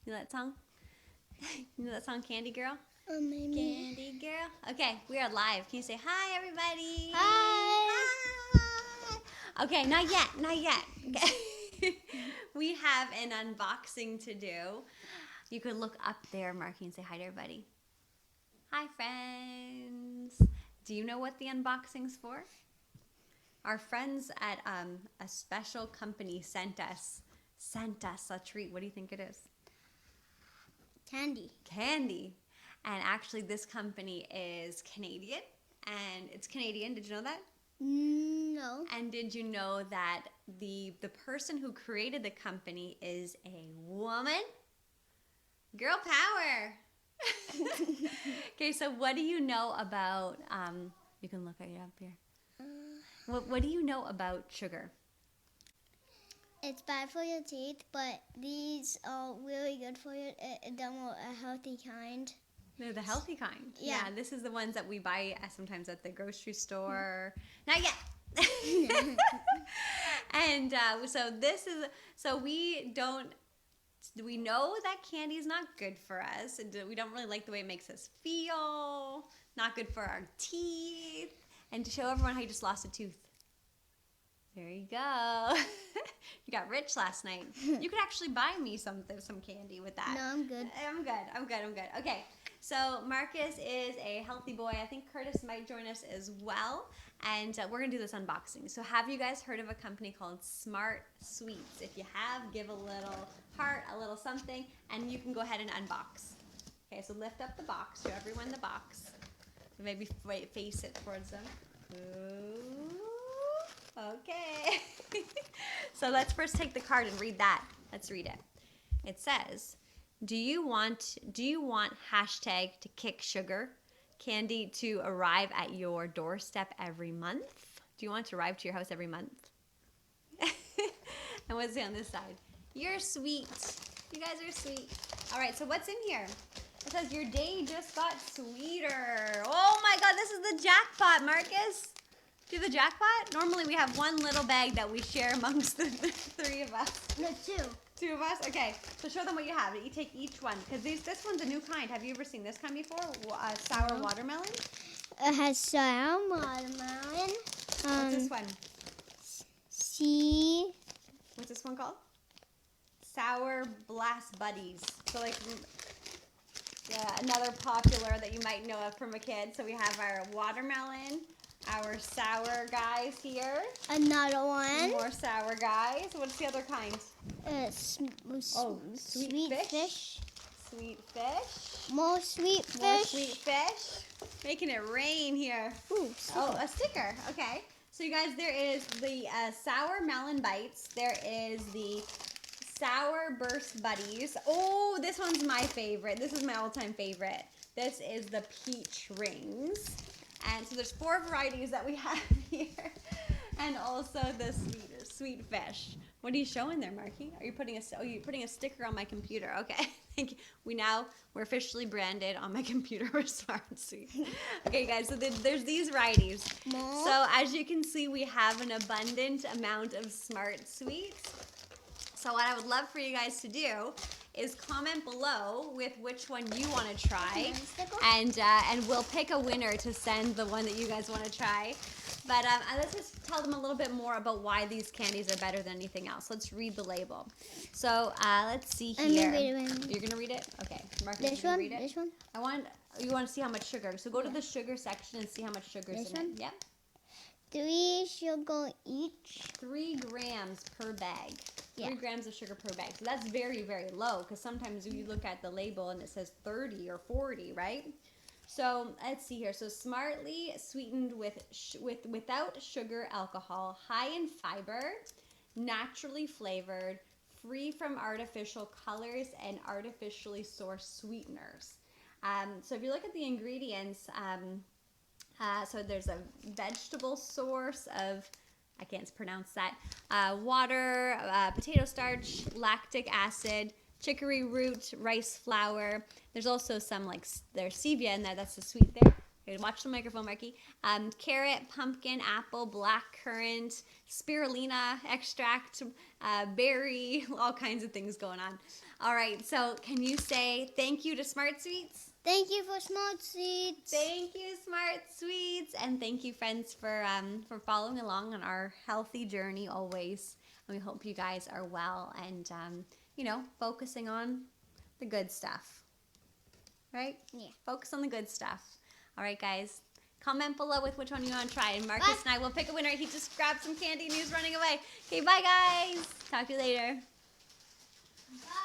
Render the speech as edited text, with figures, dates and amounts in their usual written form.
You know that song? You know that song, Candy Girl? Maybe. Candy Girl. Okay, we are live. Can you say hi, everybody? Hi. Hi. Okay, not yet. Okay. We have an unboxing to do. You could look up there, Marky, and say hi to everybody. Hi, friends. Do you know what the unboxing's for? Our friends at a special company sent us a treat. What do you think it is? Candy. And actually, this company is Canadian, and it's Canadian. Did you know that? No. And did you know that the person who created the company is a woman? Girl power. Okay, so what do you know about? You can look it up here. What do you know about sugar? It's bad for your teeth, but these are really good for you. They're more a healthy kind. They're the healthy kind. Yeah. This is the ones that we buy sometimes at the grocery store. Not yet. And we know that candy is not good for us. We don't really like the way it makes us feel. Not good for our teeth. And to show everyone how you just lost a tooth. There you go. You got rich last night. You could actually buy me some candy with that. No, I'm good. I'm good. Okay, so Marcus is a healthy boy. I think Curtis might join us as well. And we're going to do this unboxing. So have you guys heard of a company called SWEETS? If you have, give a little heart, a little something, and you can go ahead and unbox. Okay, so lift up the box. Show everyone the box. Maybe face it towards them. Ooh. Okay. So let's first take the card and read that. Let's read it. It says, do you want hashtag to kick sugar candy to arrive at your doorstep every month? Do you want it to arrive to your house every month? And what's it on this side? You're sweet. You guys are sweet. All right, so what's in here? It says your day just got sweeter. Oh my God, this is the jackpot, Marcus. Do the jackpot? Normally we have one little bag that we share amongst the three of us. No, two. Two of us? Okay. So show them what you have. You take each one. Because this one's a new kind. Have you ever seen this kind before? Sour watermelon? It has sour watermelon. What's this one? What's this one called? Sour Blast Buddies. So another popular that you might know of from a kid. So we have our watermelon. Our sour guys here. Another one. More sour guys. What's the other kind? Sweet fish. Sweet fish. More sweet fish. More sweet fish. Making it rain here. Ooh, a sticker. Okay. So you guys, there is the sour melon bites. There is the sour burst buddies. Oh, this one's my favorite. This is my all-time favorite. This is the peach rings. And so there's 4 varieties that we have here. And also the sweet fish. What are you showing there, Marky? Are you putting a sticker on my computer? Okay. Thank you. We're officially branded on my computer. We're Smart and Sweet. Okay, guys, so there's these varieties. More. So as you can see, we have an abundant amount of Smart Sweets. So what I would love for you guys to do is comment below with which one you want to try, and we'll pick a winner to send the one that you guys want to try. But let's just tell them a little bit more about why these candies are better than anything else. Let's read the label. So let's see here. You're gonna read it? Okay, Marcus, This you one. read it? This one. You want to see how much sugar? So go to the sugar section and see how much sugar is in it. Yep. 3 sugar each. 3 grams per bag. Yeah. 3 grams of sugar per bag. So that's very, very low, because sometimes you look at the label and it says 30 or 40, right? So let's see here. So smartly sweetened without sugar alcohol, high in fiber, naturally flavored, free from artificial colors and artificially sourced sweeteners. So if you look at the ingredients, so there's a vegetable source of, I can't pronounce that, water, potato starch, lactic acid, chicory root, rice flour. There's also some there's stevia in there. That's the sweet there. Okay, watch the microphone, Marky. Carrot, pumpkin, apple, black currant, spirulina extract, berry, all kinds of things going on. All right, so can you say thank you to Smart Sweets? Thank you for Smart Sweets. Thank you, Smart Sweets, and thank you, friends, for following along on our healthy journey always. And we hope you guys are well and focusing on the good stuff, right? Yeah. Focus on the good stuff. All right, guys. Comment below with which one you want to try, and Marcus and I will pick a winner. He just grabbed some candy and he was running away. Okay, bye, guys. Talk to you later. Bye.